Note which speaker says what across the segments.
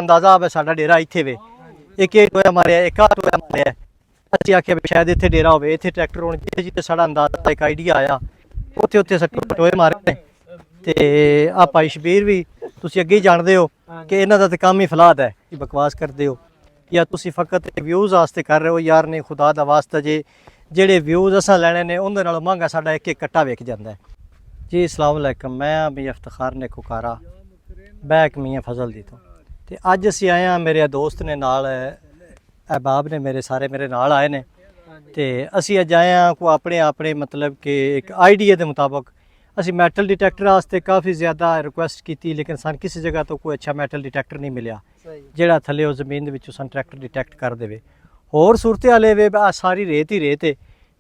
Speaker 1: ਅੰਦਾਜ਼ਾ ਆਵੇ ਸਾਡਾ ਡੇਰਾ ਇੱਥੇ ਵੇ। ਇੱਕ ਇਹ ਟੋਇਆ ਮਾਰਿਆ, ਇੱਕ ਆ ਟੋਇਆ ਮਾਰਿਆ। ਅਸੀਂ ਆਖਿਆ ਵੀ ਸ਼ਾਇਦ ਇੱਥੇ ਡੇਰਾ ਹੋਵੇ, ਇੱਥੇ ਟਰੈਕਟਰ ਹੋਣ, ਜਿੱਥੇ ਜਿੱਥੇ ਸਾਡਾ ਅੰਦਾਜ਼ਾ ਇੱਕ ਆਈਡੀਆ ਆਇਆ ਉੱਥੇ ਉੱਥੇ ਟੋਏ ਮਾਰੇ। ਤੇ ਆ ਭਾਈ ਸ਼ਬੀਰ ਵੀ ਤੁਸੀਂ ਅੱਗੇ ਹੀ ਜਾਣਦੇ ਹੋ ਕਿ ਇਹਨਾਂ ਦਾ ਤਾਂ ਕੰਮ ਹੀ ਫਲਾਦ ਹੈ ਕਿ ਬਕਵਾਸ ਕਰਦੇ ਹੋ ਜਾਂ ਤੁਸੀਂ ਫਕਤ ਵਿਊਜ਼ ਵਾਸਤੇ ਕਰ ਰਹੇ ਹੋ। ਯਾਰ ਨੇ ਖੁਦਾ ਦਾ ਵਾਸਤਾ ਜਿਹੜੇ ਵਿਊਜ਼ ਅਸਾਂ ਲੈਣੇ ਨੇ ਉਹਦੇ ਨਾਲੋਂ ਮਹਿੰਗਾ ਸਾਡਾ ਇੱਕ ਇੱਕ ਕੱਟਾ ਵੇਖ ਜਾਂਦਾ ਹੈ ਜੀ। अस्सलाम वालेकुम, मैं भी इफ्तिखार ने कुकारा बैक मियाँ फजल दी तो ते अज असी आए हैं, मेरे दोस्त ने नाल अहबाब ने मेरे सारे मेरे नाल आए ने ते असी अज आए हैं को अपने अपने मतलब कि एक आइडिया के मुताबिक असी मैटल डिटेक्टर वास्ते काफ़ी ज़्यादा रिक्वेस्ट की, लेकिन सन किसी जगह तो कोई अच्छा मैटल डिटेक्टर नहीं मिलया ਜਿਹੜਾ ਥੱਲੇ ਉਹ ਜ਼ਮੀਨ ਦੇ ਵਿੱਚੋਂ ਸਾਨੂੰ ਟਰੈਕਟਰ ਡਿਟੈਕਟ ਕਰ ਦੇਵੇ। ਹੋਰ ਸੂਰਤ ਹਾਲੇ ਵੇ ਆ ਸਾਰੀ ਰੇਤ ਹੀ ਰੇਤ ਹੈ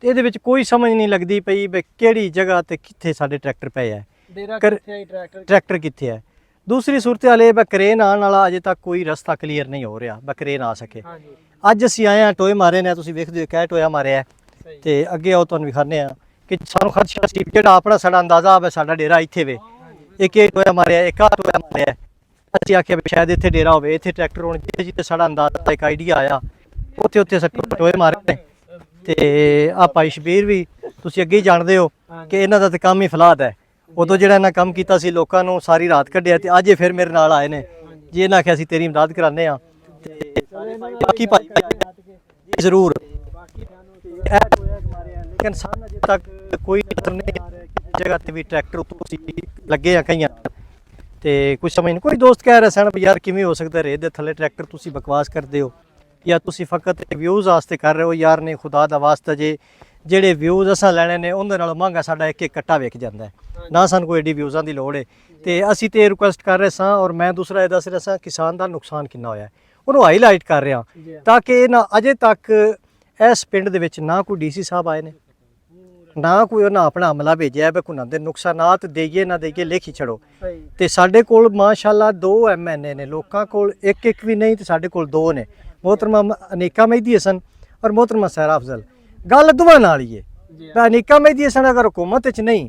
Speaker 1: ਤੇ ਇਹਦੇ ਵਿੱਚ ਕੋਈ ਸਮਝ ਨਹੀਂ ਲੱਗਦੀ ਪਈ ਵੀ ਕਿਹੜੀ ਜਗ੍ਹਾ ਤੇ ਕਿੱਥੇ ਸਾਡੇ ਟਰੈਕਟਰ ਪਏ ਹੈ, ਟਰੈਕਟਰ ਕਿੱਥੇ ਹੈ। ਦੂਸਰੀ ਸੂਰਤ ਹਾਲੇ ਬਾ ਕਰੇਨ ਆਉਣ ਵਾਲਾ ਅਜੇ ਤੱਕ ਕੋਈ ਰਸਤਾ ਕਲੀਅਰ ਨਹੀਂ ਹੋ ਰਿਹਾ ਬਾ ਕਰੇਨ ਆ ਸਕੇ। ਅੱਜ ਅਸੀਂ ਆਏ ਹਾਂ, ਟੋਏ ਮਾਰੇ ਨੇ, ਤੁਸੀਂ ਵੇਖਦੇ ਹੋ ਕਿਹ ਟੋਇਆ ਮਾਰਿਆ ਤੇ ਅੱਗੇ ਆਓ ਤੁਹਾਨੂੰ ਵਿਖਾਣੇ ਆ ਕਿ ਸਾਨੂੰ ਖਰਚਾ ਸੀ ਜਿਹੜਾ ਆਪਣਾ ਸਾਡਾ ਅੰਦਾਜ਼ਾ ਆਵੇ ਸਾਡਾ ਡੇਰਾ ਇੱਥੇ ਵੇ। ਇੱਕ ਇਹ ਟੋਇਆ ਮਾਰਿਆ, ਇੱਕ ਆ ਟੋਇਆ ਮਾਰਿਆ। ਅਸੀਂ ਆਖਿਆ ਵੀ ਸ਼ਾਇਦ ਇੱਥੇ ਡੇਰਾ ਹੋਵੇ, ਇੱਥੇ ਟਰੈਕਟਰ ਹੋਣ, ਜਿੱਥੇ ਜਿੱਥੇ ਸਾਡਾ ਅੰਦਾਜ਼ਾ ਇੱਕ ਆਈਡੀਆ ਆਇਆ ਉੱਥੇ ਉੱਥੇ ਟੋਏ ਮਾਰੇ। ਤੇ ਆ ਭਾਈ ਸ਼ਬੀਰ ਵੀ ਤੁਸੀਂ ਅੱਗੇ ਹੀ ਜਾਣਦੇ ਹੋ ਕਿ ਇਹਨਾਂ ਦਾ ਤਾਂ ਕੰਮ ਹੀ ਫਲਾਦ ਹੈ। ਉਦੋਂ ਜਿਹੜਾ ਇਹਨਾਂ ਕੰਮ ਕੀਤਾ ਸੀ ਲੋਕਾਂ ਨੂੰ ਸਾਰੀ ਰਾਤ ਕੱਢਿਆ ਤੇ ਅੱਜ ਇਹ ਫਿਰ ਮੇਰੇ ਨਾਲ ਆਏ ਨੇ ਜੀ। ਇਹਨਾਂ ਆਖਿਆ ਅਸੀਂ ਤੇਰੀ ਮਦਦ ਕਰਾਉਂਦੇ ਹਾਂ ਤੇ ਬਾਕੀ ਭਾਈ ਜ਼ਰੂਰ ਲੇਕਿਨ ਸਾਨੂੰ ਅਜੇ ਤੱਕ ਕੋਈ ਨਜ਼ਰ ਨਹੀਂ ਆ ਰਿਹਾ ਕਿ ਜਗ੍ਹਾ ਤੇ ਵੀ ਟਰੈਕਟਰ ਤੁਸੀਂ ਲੱਗੇ ਆ ਕਈਆਂ ਤੇ ਕੁਝ ਸਮਝ ਨਹੀਂ। ਕੋਈ ਦੋਸਤ ਕਹਿ ਰਿਹਾ ਸਨ ਯਾਰ ਕਿਵੇਂ ਹੋ ਸਕਦਾ ਰੇਤ ਦੇ ਥੱਲੇ ਟਰੈਕਟਰ, ਤੁਸੀਂ ਬਕਵਾਸ ਕਰਦੇ ਹੋ ਜਾਂ ਤੁਸੀਂ ਫਕਤ ਵਿਊਜ਼ ਵਾਸਤੇ ਕਰ ਰਹੇ ਹੋ। ਯਾਰ ਨੇ ਖੁਦਾ ਦਾ ਵਾਸਤਾ ਜਿਹੜੇ ਵਿਊਜ਼ ਅਸਾਂ ਲੈਣੇ ਨੇ ਉਹਦੇ ਨਾਲੋਂ ਮਹਿੰਗਾ ਸਾਡਾ ਇੱਕ ਇੱਕ ਕੱਟਾ ਵੇਖ ਜਾਂਦਾ ਹੈ ਨਾ, ਸਾਨੂੰ ਕੋਈ ਐਡੀ ਵਿਊਜ਼ਾਂ ਦੀ ਲੋੜ ਹੈ। ਤੇ ਅਸੀਂ ਤੇ ਰਿਕੁਐਸਟ ਕਰ ਰਹੇ ਸਾਂ ਔਰ ਮੈਂ ਦੂਸਰਾ ਇਹ ਦੱਸ ਰਿਹਾ ਸਾਂ ਕਿਸਾਨ ਦਾ ਨੁਕਸਾਨ ਕਿੰਨਾ ਹੋਇਆ ਉਹਨੂੰ ਹਾਈਲਾਈਟ ਕਰ ਰਿਹਾ ਤਾਂ ਕਿ ਨਾ ਅਜੇ ਤੱਕ ਇਸ ਪਿੰਡ ਦੇ ਵਿੱਚ ਨਾ ਕੋਈ ਡੀਸੀ ਸਾਹਿਬ ਆਏ ਨੇ, ਨਾ ਕੋਈ ਉਹਨਾਂ ਆਪਣਾ ਅਮਲਾ ਭੇਜਿਆ ਵੀ ਕੋਈ ਦੇ ਨੁਕਸਾਨਾਤ ਦੇਈਏ ਨਾ ਦੇਈਏ ਲਿਖੀ ਛੜੋ। ਤੇ ਸਾਡੇ ਕੋਲ ਮਾਸ਼ਾਅੱਲਾ 2 MNA ਨੇ, ਲੋਕਾਂ ਕੋਲ ਇੱਕ ਇੱਕ ਵੀ ਨਹੀਂ ਤੇ ਸਾਡੇ ਕੋਲ 2 ਨੇ, मोहतरमा अनीका मेहदी हसन और मोहतरमा सहरा अफजल। गल दोवां नाल ही है। अनीका मेहदी हसन अगर हुकूमत च नहीं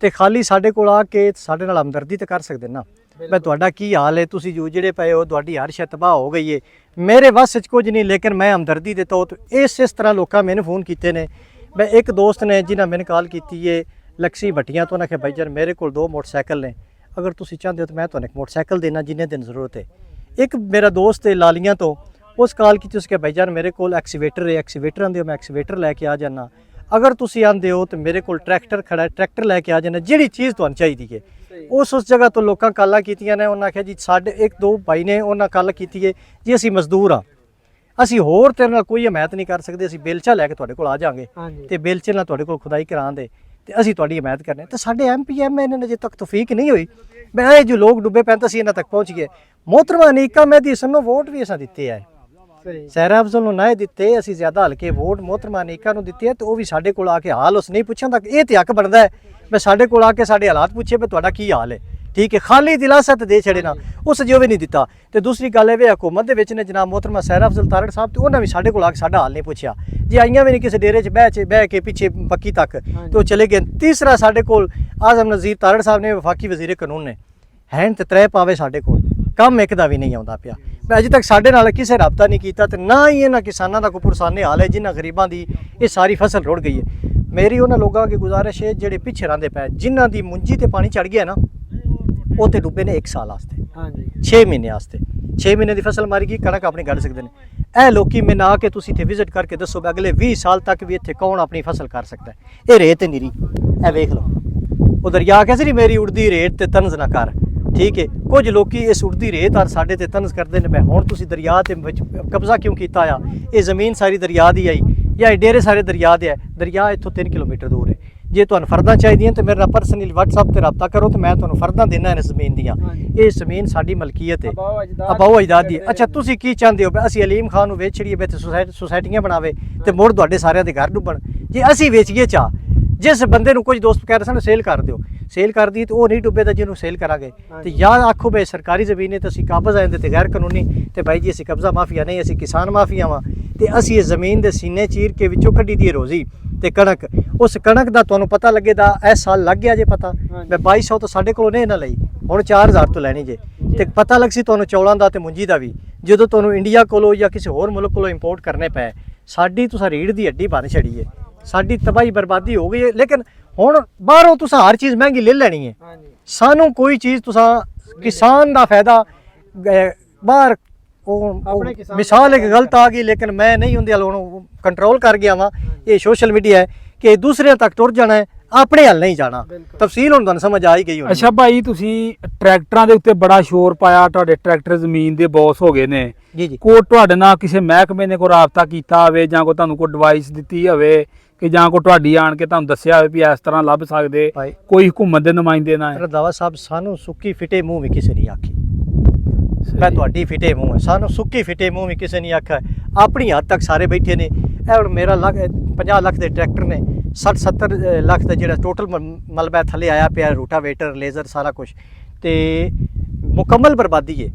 Speaker 1: तो खाली साडे कोल आके साडे नाल हमदर्दी तो कर सकते ना मैं तुहाडा की हाल है, तुसीं जूझड़े पे हो, तुहाडी हर शै तबाह हो गई है, मेरे वस च कुछ नहीं, लेकिन मैं हमदर्दी दे तौर इस तरह लोग मैंने फ़ोन किए ने। मैं एक दोस्त ने जिन्हें मैंने कॉल की है लक्सी भट्टियां तो उन्हें आख्या भाई जान मेरे को 2 मोटरसाइकिल ने, अगर तुसीं चाहते हो तो मैं तुहानूं एक मोटरसाइकिल देना जिन्ने दिन जरूरत है। एक मेरा दोस्त है लालियां तो उस कॉल की उसके भाई जान मेरे को एक्सीवेटर है, एक्सीवेटर आंदे हो मैं एक्सीवेटर लैके आ जाना, अगर तुसी आंदे हो तो मेरे को ट्रैक्टर खड़ा है ट्रैक्टर लैके आ जाना, जिहड़ी चीज़ तुहानूं चाहिदी है। उस जगह तो लोगों कॉलां कीतियां ने, उन्होंने आख्या जी साडे 1-2 भाई ने उन्होंने कॉल की है जी असीं मजदूर हाँ, असीं होर तेरे नाल कोई हमायत नहीं कर सकते, असीं बेलचा लैके तुहाडे कोल आ जावांगे ते बेलचे नाल तुहाडे कोल खुदाई करां दे ते असीं तुहाडी हमायत करने। तो साडे MP MNA ने अजे तक तौफीक नहीं हुई, मैं जो लोग डुबे पैं तो असीं इन्हां तक पहुँच गए। मोहतरमा अनीका मेहदी हसन नूं वोट भी असां दित्ते है, सहरा अफजल नूं ना दिते, असीं ज़्यादा हल्के वोट मोहतरमा अनीका नूं दित्ते है। तो वह भी साडे कोल आके हाल उस नहीं पुछदा, ये तो हक बनता है मैं साडे कोल आके साडे हालात पूछे भी तुहाडा की हाल है, ठीक है। खाली दिलासा तो दे छड़े ना उस जो भी नहीं दिता। तो दूसरी गल है हुकूमत के विच ने जनाब मोहतरमा सहरा अफजल तारड़ साहब तो उन्होंने भी साडे कोल आके साडा हाल नहीं पूछा जी, आईयां भी नहीं किसी डेरे च बह के पिछे पक्की तक तो चले गए। तीसरा साडे कोल आज़म नज़ीर तारड़ साहब ने वफाकी वजीर कानून ने हैंड ते 3 पावे साडे कोल, काम एक दा भी नहीं आउंदा पिया। अजे तक साडे नाल किसी रबता नहीं किया तो ना ही इन्हां किसानां दा कोई पुरसाने हाल है जिन्हां गरीबां दी ये सारी फसल रुड़ गई है। मेरी उन्हां लोगों की गुजारिश है जिहड़े पिछे रहिंदे पए जिन्हां दी मुंजी ते पानी चढ़ गया ना उत्थे डुबे ने 1 साल वास्ते 6 महीने वास्ते 6 महीने की फसल मारी गई कणक अपनी कढ़ सकते हैं। ਇਹ ਲੋਕੀ ਮੈਂ ਨਾ ਕੇ ਤੁਸੀਂ ਇੱਥੇ ਵਿਜ਼ਿਟ ਕਰਕੇ ਦੱਸੋ ਵੀ ਅਗਲੇ 20 ਸਾਲ ਤੱਕ ਵੀ ਇੱਥੇ ਕੌਣ ਆਪਣੀ ਫਸਲ ਕਰ ਸਕਦਾ ਹੈ। ਇਹ ਰੇਤ ਨੀਰੀ ਇਹ ਵੇਖ ਲਓ ਉਹ ਦਰਿਆ ਕਹਿੰਦੇ ਨਹੀਂ ਮੇਰੀ ਉੜਦੀ ਰੇਤ ਤੇ ਤਨਜ਼ ਨਾ ਕਰ, ਠੀਕ ਹੈ। ਕੁਝ ਲੋਕੀ ਇਸ ਉੜਦੀ ਰੇਤ ਔਰ ਸਾਡੇ ਤੇ ਤਨਜ਼ ਕਰਦੇ ਨੇ ਹੁਣ ਤੁਸੀਂ ਦਰਿਆ ਤੇ ਵਿੱਚ ਕਬਜ਼ਾ ਕਿਉਂ ਕੀਤਾ ਆ, ਇਹ ਜ਼ਮੀਨ ਸਾਰੀ ਦਰਿਆ ਦੀ ਆਈ ਜਾਂ ਇਹ ਡੇਰੇ ਸਾਰੇ ਦਰਿਆ ਦੇ ਹੈ। ਦਰਿਆ ਇੱਥੋਂ 3 ਕਿਲੋਮੀਟਰ ਦੂਰ ਹੈ। ਜੇ ਤੁਹਾਨੂੰ ਫਰਦਾਂ ਚਾਹੀਦੀਆਂ ਤਾਂ ਮੇਰੇ ਨਾਲ ਪਰਸਨਲੀ WhatsApp ਤੇ ਰਾਬਤਾ ਕਰੋ ਤੇ ਮੈਂ ਤੁਹਾਨੂੰ ਫਰਦਾਂ ਦੇਣਾ ਇਸ ਜ਼ਮੀਨ ਦੀਆਂ। ਇਹ ਜ਼ਮੀਨ ਸਾਡੀ ਮਲਕੀਅਤ ਹੈ, ਅਬਾਓ ਅਜਦਾਦ ਦੀ। ਅੱਛਾ ਤੁਸੀਂ ਕੀ ਚਾਹੁੰਦੇ ਹੋ ਵੀ ਅਸੀਂ ਅਲੀਮ ਖਾਨ ਨੂੰ ਵੇਚ ਛੜੀਏ, ਇੱਥੇ ਸੁਸਾਇਟੀਆਂ ਬਣਾਵੇ ਤੇ ਮੁੜ ਤੁਹਾਡੇ ਸਾਰਿਆਂ ਦੇ ਘਰ ਡੁੱਬਣ? ਜੇ ਅਸੀਂ ਵੇਚੀਏ ਚਾਹ जिस बंदे कुछ दोस्त कह रहे सन सेल कर दो, सेल कर दी तो वह नहीं डुबे तो जिन्होंने सेल करा तो या आखो भाई सरकारी जमीन है तो अं काबज आए तो गैर कानूनी तो भाई जी असी कब्जा माफिया नहीं, असी किसान माफिया वा तो असी इस जमीन के सीने चीर के विचों कड्डी दी रोजी तो कणक उस कणक का तुहानूं पता लगे इस साल लग गया जे पता 2200 तो साढ़े को नहीं ना लई ਹੁਣ 4000 ਤੋਂ ਲੈਣੀ ਜੇ ਤੇ ਪਤਾ ਲੱਗ ਸੀ ਤੁਹਾਨੂੰ ਚੌਲਾਂ ਦਾ ਤੇ ਮੁੰਜੀ ਦਾ ਵੀ ਜਦੋਂ ਤੁਹਾਨੂੰ ਇੰਡੀਆ ਕੋਲੋਂ ਜਾਂ ਕਿਸੇ ਹੋਰ ਮੁਲਕ ਕੋਲੋਂ ਇੰਪੋਰਟ ਕਰਨੇ ਪਏ ਸਾਡੀ ਤੁਸੀਂ ਰੀੜ ਦੀ ਹੱਡੀ ਬਣ ਛੜੀ ਹੈ ਸਾਡੀ ਤਬਾਹੀ ਬਰਬਾਦੀ ਹੋ ਗਈ ਹੈ ਲੇਕਿਨ ਹੁਣ ਬਾਹਰੋਂ ਤੁਸੀਂ ਹਰ ਚੀਜ਼ ਮਹਿੰਗੀ ਲੈ ਲੈਣੀ ਹੈ ਸਾਨੂੰ ਕੋਈ ਚੀਜ਼ ਤੁਸੀਂ ਕਿਸਾਨ ਦਾ ਫਾਇਦਾ ਬਾਹਰ ਉਹ ਮਿਸਾਲ ਇੱਕ ਗਲਤ ਆ ਗਈ ਲੇਕਿਨ ਮੈਂ ਨਹੀਂ ਹੁੰਦੀ ਹੁਣ ਕੰਟਰੋਲ ਕਰ ਗਿਆ ਵਾਂ ਇਹ ਸੋਸ਼ਲ ਮੀਡੀਆ ਹੈ ਕਿ ਦੂਸਰਿਆਂ ਤੱਕ ਟੁਰ ਜਾਣਾ ਹੈ ਆਪਣੇ ਹੱਲ ਨਹੀਂ ਜਾਣਾ ਤਫਸੀਲ ਹੁਣ ਤੁਹਾਨੂੰ ਸਮਝ ਆ ਹੀ ਗਈ ਹੋਣੀ।
Speaker 2: ਅੱਛਾ ਭਾਈ ਤੁਸੀਂ ਟਰੈਕਟਰਾਂ ਦੇ ਉੱਤੇ ਬੜਾ ਸ਼ੋਰ ਪਾਇਆ ਤੁਹਾਡੇ ਟਰੈਕਟਰ ਜ਼ਮੀਨ ਦੇ ਬੌਸ ਹੋ ਗਏ ਨੇ
Speaker 1: ਜੀ ਜੀ
Speaker 2: ਕੋਈ ਤੁਹਾਡੇ ਨਾਲ ਕਿਸੇ ਮਹਿਕਮੇ ਨੇ ਕੋਈ ਰਾਬਤਾ ਕੀਤਾ ਹੋਵੇ ਜਾਂ ਕੋਈ ਤੁਹਾਨੂੰ ਕੋਈ ਐਡਵਾਈਸ ਦਿੱਤੀ ਹੋਵੇ ਕਿ ਜਾਂ ਕੋਈ ਤੁਹਾਡੀ ਆਣ ਕੇ ਤੁਹਾਨੂੰ ਦੱਸਿਆ ਹੋਵੇ ਵੀ ਇਸ ਤਰ੍ਹਾਂ ਲੱਭ ਸਕਦੇ ਕੋਈ ਹਕੂਮਤ ਦੇ ਨੁਮਾਇੰਦੇ ਨਾਲ
Speaker 1: ਰੰਧਾਵਾ ਸਾਹਿਬ ਸਾਨੂੰ ਸੁੱਕੀ ਫਿੱਟੇ ਮੂੰਹ ਵੀ ਕਿਸੇ ਨਹੀਂ ਆਖੀ ਮੈਂ ਤੁਹਾਡੀ ਫਿੱਟੇ ਮੂੰਹ ਹੈ ਸਾਨੂੰ ਸੁੱਕੀ ਫਿੱਟੇ ਮੂੰਹ ਵੀ ਕਿਸੇ ਨਹੀਂ ਆਖਿਆ ਆਪਣੀ ਹੱਦ ਤੱਕ ਸਾਰੇ ਬੈਠੇ ਨੇ ਇਹ ਹੁਣ ਮੇਰਾ 50 ਲੱਖ ਦੇ ਟਰੈਕਟਰ ਨੇ 60-70 ਲੱਖ ਦਾ ਜਿਹੜਾ ਟੋਟਲ ਮਲਬਾ ਥੱਲੇ ਆਇਆ ਪਿਆ ਰੂਟਾਵੇਟਰ ਲੇਜ਼ਰ ਸਾਰਾ ਕੁਝ ਤੇ ਮੁਕੰਮਲ ਬਰਬਾਦੀ ਹੈ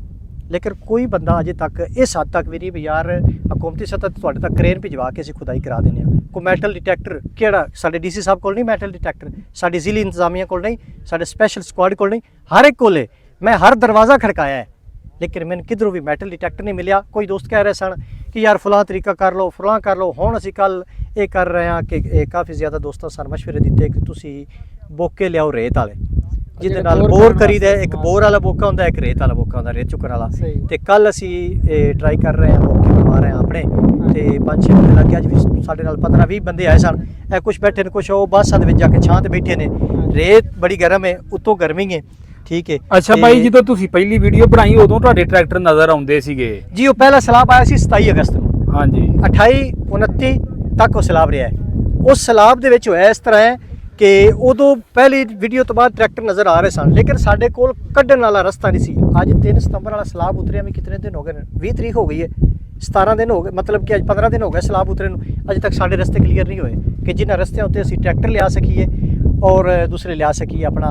Speaker 1: ਲੇਕਿਨ ਕੋਈ ਬੰਦਾ ਅਜੇ ਤੱਕ ਇਸ ਹੱਦ ਤੱਕ ਵੀ ਨਹੀਂ ਵੀ ਯਾਰ ਹਕੂਮਤੀ ਸਤਹ ਤੇ ਤੁਹਾਡੇ ਤੱਕ ਕ੍ਰੇਨ ਭਿਜਵਾ ਕੇ ਅਸੀਂ ਖੁਦਾਈ ਕਰਾ ਦਿੰਦੇ ਹਾਂ ਕੋਈ ਮੈਟਲ ਡਿਟੈਕਟਰ ਕਿਹੜਾ ਸਾਡੇ ਡੀਸੀ ਸਾਹਿਬ ਕੋਲ ਨਹੀਂ ਮੈਟਲ ਡਿਟੈਕਟਰ ਸਾਡੀ ਜ਼ਿਲ੍ਹੀ ਇੰਤਜ਼ਾਮੀਆ ਕੋਲ ਨਹੀਂ ਸਾਡੇ ਸਪੈਸ਼ਲ ਸਕੁਆਡ ਕੋਲ ਨਹੀਂ ਹਰ ਇੱਕ ਕੋਲ ਹੈ ਮੈਂ ਹਰ ਦਰਵਾਜ਼ਾ ਖੜਕਾਇਆ ਹੈ ਲੇਕਿਨ ਮੈਨੂੰ ਕਿਧਰੋਂ ਵੀ ਮੈਟਲ ਡਿਟੈਕਟਰ ਨਹੀਂ ਮਿਲਿਆ ਕੋਈ ਦੋਸਤ ਕਹਿ ਰਹੇ ਸਨ ਕਿ ਯਾਰ ਫਲਾਂ ਤਰੀਕਾ ਕਰ ਲਓ ਫਲਾਂ ਕਰ ਲਓ ਹੁਣ ਅਸੀਂ ਕੱਲ ਇਹ ਕਰ ਰਹੇ ਹਾਂ ਕਿ ਇਹ ਕਾਫੀ ਜ਼ਿਆਦਾ ਦੋਸਤਾਂ ਸਾਨੂੰ ਮਸ਼ਵਰੇ ਦਿੱਤੇ ਕਿ ਤੁਸੀਂ ਬੋਕੇ ਲਿਆਓ ਰੇਤ ਵਾਲੇ ਜਿਹਦੇ ਨਾਲ ਬੋਰ ਕਰੀਦਾ ਇੱਕ ਬੋਰ ਵਾਲਾ ਬੋਕਾ ਹੁੰਦਾ ਇੱਕ ਰੇਤ ਵਾਲਾ ਬੋਕਾ ਹੁੰਦਾ ਰੇਤ ਚੁੱਕਣ ਵਾਲਾ ਤੇ ਕੱਲ ਅਸੀਂ ਇਹ ਟਰਾਈ ਕਰ ਰਹੇ ਹਾਂ ਬੋਕੇ ਲਵਾ ਰਹੇ ਹਾਂ ਆਪਣੇ ਤੇ 5-6 ਬੰਦੇ ਲੱਗੇ ਅੱਜ ਵੀ ਸਾਡੇ ਨਾਲ 15-20 ਬੰਦੇ ਆਏ ਸਨ ਇਹ ਕੁਝ ਬੈਠੇ ਨੇ ਕੁਝ ਉਹ ਬੱਸਾਂ ਦੇ ਵਿੱਚ ਜਾ ਕੇ ਛਾਂ ਤੇ ਬੈਠੇ ਨੇ ਰੇਤ ਬੜੀ ਗਰਮ ਹੈ ਉੱਤੋਂ ਗਰਮੀ ਹੈ ਠੀਕ ਹੈ।
Speaker 2: ਅੱਛਾ ਭਾਈ ਜਦੋਂ ਤੁਸੀਂ ਪਹਿਲੀ ਵੀਡੀਓ ਬਣਾਈ ਉਦੋਂ ਤੁਹਾਡੇ ਟਰੈਕਟਰ ਨਜ਼ਰ ਆਉਂਦੇ ਸੀਗੇ
Speaker 1: ਜੀ ਉਹ ਪਹਿਲਾ ਸਲਾਬ ਆਇਆ ਸੀ 27 ਅਗਸਤ ਨੂੰ
Speaker 2: ਹਾਂਜੀ
Speaker 1: 28-29 ਤੱਕ ਉਹ ਸਲਾਬ ਰਿਹਾ ਉਸ ਸਲਾਬ ਦੇ ਵਿੱਚ ਹੋਇਆ ਇਸ ਤਰ੍ਹਾਂ ਹੈ ਕਿ ਉਦੋਂ ਪਹਿਲੀ ਵੀਡੀਓ ਤੋਂ ਬਾਅਦ ਟਰੈਕਟਰ ਨਜ਼ਰ ਆ ਰਹੇ ਸਨ ਲੇਕਿਨ ਸਾਡੇ ਕੋਲ ਕੱਢਣ ਵਾਲਾ ਰਸਤਾ ਨਹੀਂ ਸੀ ਅੱਜ 3 ਸਤੰਬਰ ਵਾਲਾ ਸਲਾਬ ਉਤਰਿਆ ਵੀ ਕਿਤਨੇ ਦਿਨ ਹੋ ਗਏ ਨੇ 20 ਤਰੀਕ ਹੋ ਗਈ ਹੈ 17 ਦਿਨ ਹੋ ਗਏ ਮਤਲਬ ਕਿ ਅੱਜ 15 ਦਿਨ ਹੋ ਗਏ ਸਲਾਬ ਉਤਰੇ ਨੂੰ ਅਜੇ ਤੱਕ ਸਾਡੇ ਰਸਤੇ ਕਲੀਅਰ ਨਹੀਂ ਹੋਏ ਕਿ ਜਿਨ੍ਹਾਂ ਰਸਤਿਆਂ ਉੱਤੇ ਅਸੀਂ ਟਰੈਕਟਰ ਲਿਆ ਸਕੀਏ ਔਰ ਦੂਸਰੇ ਲਿਆ ਸਕੀਏ ਆਪਣਾ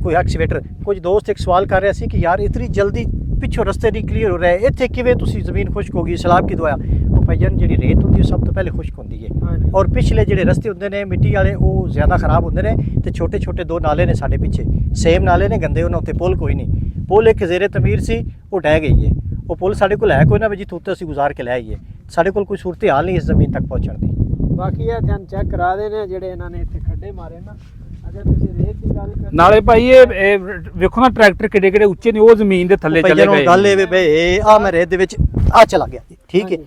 Speaker 1: ਕੋਈ ਐਕਸੀਵੇਟਰ ਕੁਝ ਦੋਸਤ ਇੱਕ ਸਵਾਲ ਕਰ ਰਿਹਾ ਸੀ ਕਿ ਯਾਰ ਇਤਨੀ ਜਲਦੀ ਪਿੱਛੋਂ ਰਸਤੇ ਨਹੀਂ ਕਲੀਅਰ ਹੋ ਰਹੇ ਇੱਥੇ ਕਿਵੇਂ ਤੁਸੀਂ ਜ਼ਮੀਨ ਖੁਸ਼ਕ ਹੋ ਗਈ ਸਲਾਬ ਕਿਦੋਂ ਆਇਆ ਉਹ ਭਾਈਜਾਨ ਜਿਹੜੀ ਰੇਤ ਹੁੰਦੀ ਉਹ ਸਭ ਤੋਂ ਪਹਿਲੇ ਖੁਸ਼ਕ ਹੁੰਦੀ ਹੈ ਔਰ ਪਿਛਲੇ ਜਿਹੜੇ ਰਸਤੇ ਹੁੰਦੇ ਨੇ ਮਿੱਟੀ ਵਾਲੇ ਉਹ ਜ਼ਿਆਦਾ ਖਰਾਬ ਹੁੰਦੇ ਨੇ ਤੇ ਛੋਟੇ ਛੋਟੇ 2 ਨਾਲੇ ਨੇ ਸਾਡੇ ਪਿੱਛੇ ਸੇਮ ਨਾਲੇ ਨੇ ਗੰਦੇ ਉਹਨਾਂ ਉੱਤੇ ਪੁਲ ਕੋਈ ਨਹੀਂ ਪੁਲ ਇੱਕ ਜ਼ੇਰੇ ਤਮੀਰ ਸੀ ਉਹ ਢਹਿ ਗਈ ਹੈ ਉਹ ਪੁਲ ਸਾਡੇ ਕੋਲ ਹੈ ਕੋਈ ਨਾ ਵੀ ਜਿੱਥੇ ਉੱਤੇ ਅਸੀਂ ਗੁਜ਼ਾਰ ਕੇ ਲੈ ਆਈਏ ਸਾਡੇ ਕੋਲ ਕੋਈ ਸੂਰਤ ਹਾਲ ਨਹੀਂ ਇਸ ਜ਼ਮੀਨ ਤੱਕ ਪਹੁੰਚਣ ਦੀ
Speaker 3: ਬਾਕੀ ਇਹ ਧਿਆਨ ਚੈੱਕ ਕਰਾ ਦੇਣੇ ਜਿਹੜੇ ਇਹਨਾਂ ਨੇ ਇੱਥੇ ਖੱਡੇ ਮਾਰੇ ਨਾ ਅਗਰ ਤੁਸੀਂ ਰੇਤ ਦੀ ਗੱਲ ਕਰ
Speaker 2: ਨਾਲੇ ਭਾਈ ਇਹ ਵੇਖੋ ਨਾ ਟਰੈਕਟਰ ਕਿੱਡੇ ਕਿੱਡੇ ਉੱਚੇ ਨੇ ਉਹ ਜ਼ਮੀਨ ਦੇ ਥੱਲੇ ਚਲੇ ਗਏ
Speaker 1: ਗੱਲ ਇਹ ਵੇ ਆ ਮੈਂ ਰੇਤ ਦੇ ਵਿੱਚ ਆ ਚਲਾ ਗਿਆ ਠੀਕ ਹੈ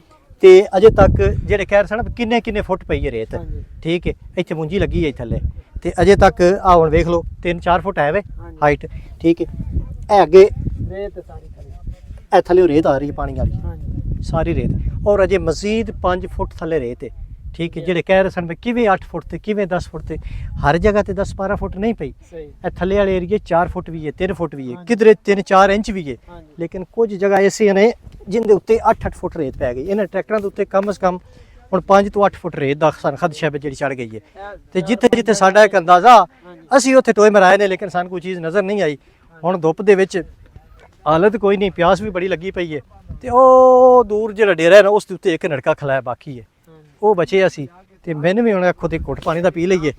Speaker 1: ਤੇ ਅਜੇ ਤੱਕ ਜਿਹੜੇ ਕਹਿ ਰਹੇ ਸਨ ਕਿੰਨੇ ਫੁੱਟ ਪਈ ਹੈ ਰੇਤ ਠੀਕ ਹੈ ਇੱਥੇ ਮੁੰਜੀ ਲੱਗੀ ਹੈ ਥੱਲੇ ਤੇ ਅਜੇ ਤੱਕ ਆ ਹੁਣ ਵੇਖ ਲਓ 3-4 ਫੁੱਟ ਹੈ ਵੇ ਹਾਈਟ ਠੀਕ ਹੈ ਇਹ ਅੱਗੇ
Speaker 3: ਰੇਤ ਸਾਰੀ ਥੱਲੇ
Speaker 1: ਇਹ ਥੱਲੇ ਰੇਤ ਆ ਰਹੀ ਹੈ ਪਾਣੀ ਵਾਲੀ ਸਾਰੀ ਰੇਤ ਔਰ ਅਜੇ ਮਜ਼ੀਦ 5 ਫੁੱਟ ਥੱਲੇ ਰੇਤ ਹੈ ਠੀਕ ਹੈ ਜਿਹੜੇ ਕਹਿ ਰਹੇ ਸਨ ਵੀ ਕਿਵੇਂ 8 ਫੁੱਟ ਤੇ ਕਿਵੇਂ 10 ਫੁੱਟ ਤੇ ਹਰ ਜਗ੍ਹਾ ਤੇ 10-12 ਫੁੱਟ ਨਹੀਂ ਪਈ ਇਹ ਥੱਲੇ ਵਾਲੇ ਏਰੀਏ 4 ਫੁੱਟ ਵੀ ਹੈ 3 ਫੁੱਟ ਵੀ ਹੈ ਕਿਧਰੇ 3-4 ਇੰਚ ਵੀ ਹੈ ਲੇਕਿਨ ਕੁਝ ਜਗ੍ਹਾ ਐਸੀਆਂ ਨੇ ਜਿੰਦੇ ਉੱਤੇ 8-8 ਫੁੱਟ ਰੇਤ ਪੈ ਗਈ ਇਹਨਾਂ ਟਰੈਕਟਰਾਂ ਦੇ ਉੱਤੇ ਕਮ ਸੇ ਕਮ ਹੁਣ 5 ਤੋਂ 8 ਫੁੱਟ ਰੇਤ ਦਾ ਸਾਨੂੰ ਖਦਸ਼ਾ ਹੈ ਜਿਹੜੀ ਚੜ ਗਈ ਹੈ ਤੇ ਜਿੱਥੇ ਸਾਡਾ ਇੱਕ ਅੰਦਾਜ਼ਾ ਅਸੀਂ ਉੱਥੇ ਟੋਏ ਮਰਾਏ ਨੇ ਲੇਕਿਨ ਸਾਨੂੰ ਕੋਈ ਚੀਜ਼ ਨਜ਼ਰ ਨਹੀਂ ਆਈ ਹੁਣ ਧੁੱਪ ਦੇ ਵਿੱਚ ਹਾਲਤ ਕੋਈ ਨਹੀਂ ਪਿਆਸ ਵੀ ਬੜੀ ਲੱਗੀ ਪਈ ਹੈ ਤੇ ਉਹ ਦੂਰ ਜਿਹੜਾ ਡੇਰਾ ਹੈ ਨਾ ਉਸ ਦੇ ਉੱਤੇ ਇੱਕ ਨੜਕਾ ਖਲਾਇਆ ਬਾਕੀ ਹੈ ਉਹ ਬਚੇ ਅਸੀਂ ਤੇ ਮੈਨੂੰ ਵੀ ਹੁਣ ਅੱਖੋਂ ਤੇ ਘੁੱਟ ਪਾਣੀ ਦਾ ਪੀ ਲਈਏ